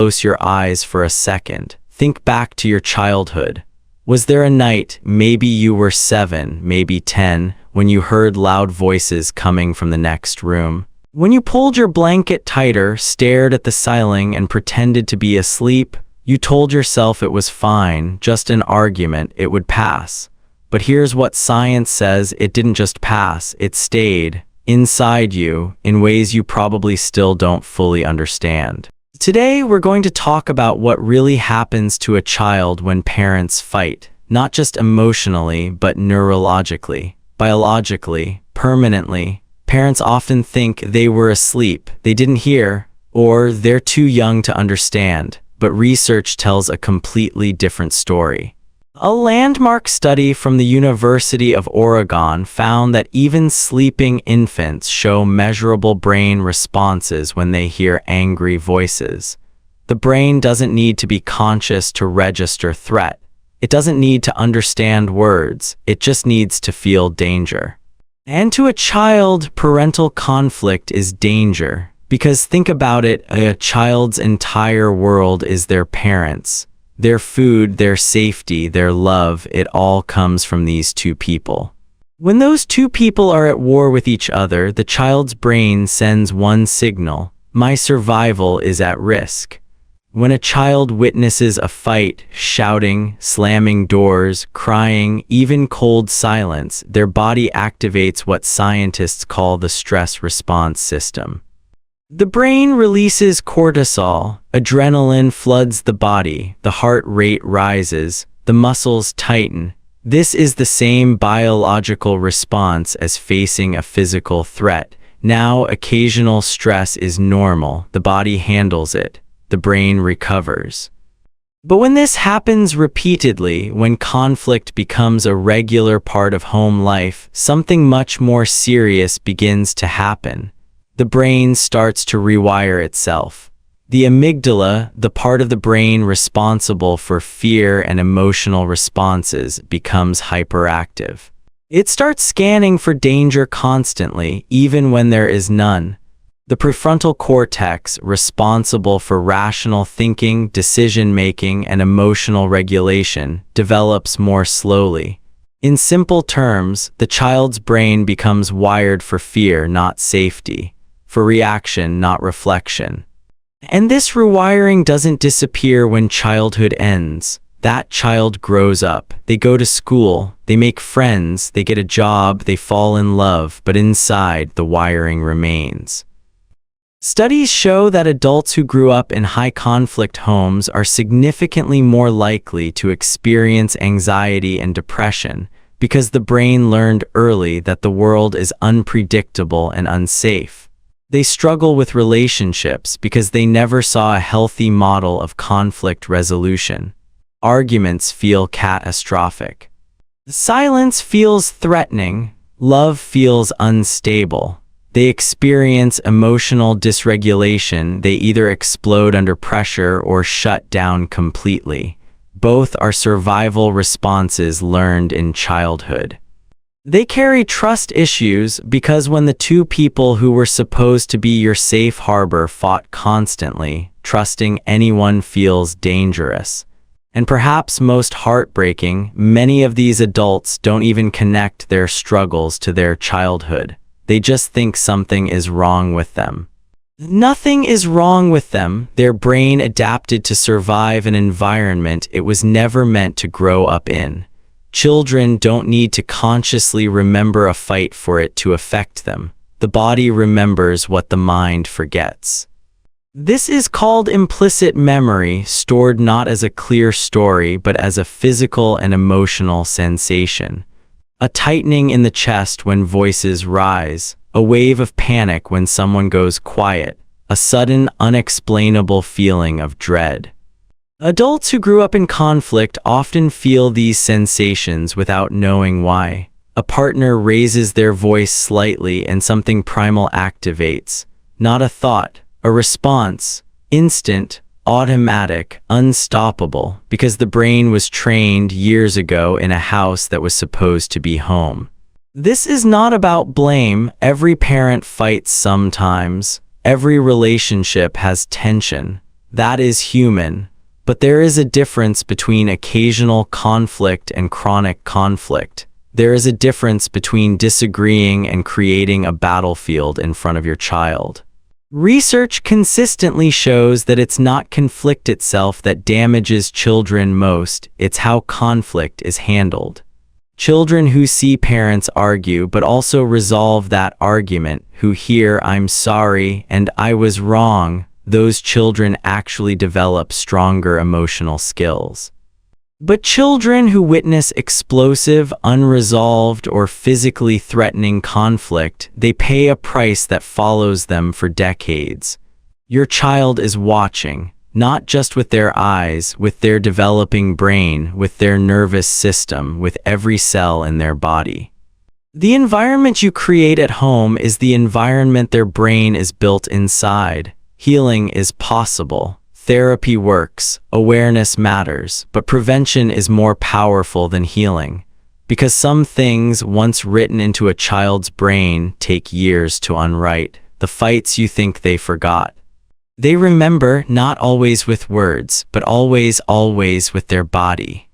close your eyes for a second. Think back to your childhood. Was there a night, maybe you were 7, maybe 10, when you heard loud voices coming from the next room? When you pulled your blanket tighter, stared at the ceiling, and pretended to be asleep, you told yourself it was fine, just an argument, it would pass. But here's what science says: it didn't just pass, it stayed inside you in ways you probably still don't fully understand. Today, we're going to talk about what really happens to a child when parents fight, not just emotionally, but neurologically, biologically, permanently. Parents often think they were asleep, they didn't hear, or they're too young to understand, but research tells a completely different story. A landmark study from the University of Oregon found that even sleeping infants show measurable brain responses when they hear angry voices. The brain doesn't need to be conscious to register threat. It doesn't need to understand words, it just needs to feel danger. And to a child, parental conflict is danger. Because think about it, a child's entire world is their parents. Their food, their safety, their love, it all comes from these two people. When those two people are at war with each other, the child's brain sends one signal: my survival is at risk. When a child witnesses a fight, shouting, slamming doors, crying, even cold silence, their body activates what scientists call the stress response system. The brain releases cortisol, adrenaline floods the body, the heart rate rises, the muscles tighten. This is the same biological response as facing a physical threat. Now, occasional stress is normal, the body handles it, the brain recovers. But when this happens repeatedly, when conflict becomes a regular part of home life, something much more serious begins to happen. The brain starts to rewire itself. The amygdala, the part of the brain responsible for fear and emotional responses, becomes hyperactive. It starts scanning for danger constantly, even when there is none. The prefrontal cortex, responsible for rational thinking, decision-making, and emotional regulation, develops more slowly. In simple terms, the child's brain becomes wired for fear, not safety. For reaction, not reflection. And this rewiring doesn't disappear when childhood ends. That child grows up, they go to school, they make friends, they get a job, they fall in love, but inside, the wiring remains. Studies show that adults who grew up in high-conflict homes are significantly more likely to experience anxiety and depression because the brain learned early that the world is unpredictable and unsafe. They struggle with relationships because they never saw a healthy model of conflict resolution. Arguments feel catastrophic. Silence feels threatening. Love feels unstable. They experience emotional dysregulation. They either explode under pressure or shut down completely. Both are survival responses learned in childhood. They carry trust issues because when the two people who were supposed to be your safe harbor fought constantly, trusting anyone feels dangerous. And perhaps most heartbreaking, many of these adults don't even connect their struggles to their childhood. They just think something is wrong with them. Nothing is wrong with them. Their brain adapted to survive an environment it was never meant to grow up in. Children don't need to consciously remember a fight for it to affect them. The body remembers what the mind forgets. This is called implicit memory, stored not as a clear story but as a physical and emotional sensation. A tightening in the chest when voices rise, a wave of panic when someone goes quiet, a sudden, unexplainable feeling of dread. Adults who grew up in conflict often feel these sensations without knowing why. A partner raises their voice slightly and something primal activates. Not a thought, a response, instant, automatic, unstoppable, because the brain was trained years ago in a house that was supposed to be home. This is not about blame. Every parent fights sometimes. Every relationship has tension. That is human. But there is a difference between occasional conflict and chronic conflict. There is a difference between disagreeing and creating a battlefield in front of your child. Research consistently shows that it's not conflict itself that damages children most, it's how conflict is handled. Children who see parents argue but also resolve that argument, who hear "I'm sorry" and "I was wrong," those children actually develop stronger emotional skills. But children who witness explosive, unresolved, or physically threatening conflict, they pay a price that follows them for decades. Your child is watching, not just with their eyes, with their developing brain, with their nervous system, with every cell in their body. The environment you create at home is the environment their brain is built inside. Healing is possible. Therapy works, awareness matters, but prevention is more powerful than healing. Because some things once written into a child's brain take years to unwrite, the fights you think they forgot. They remember, not always with words, but always with their body.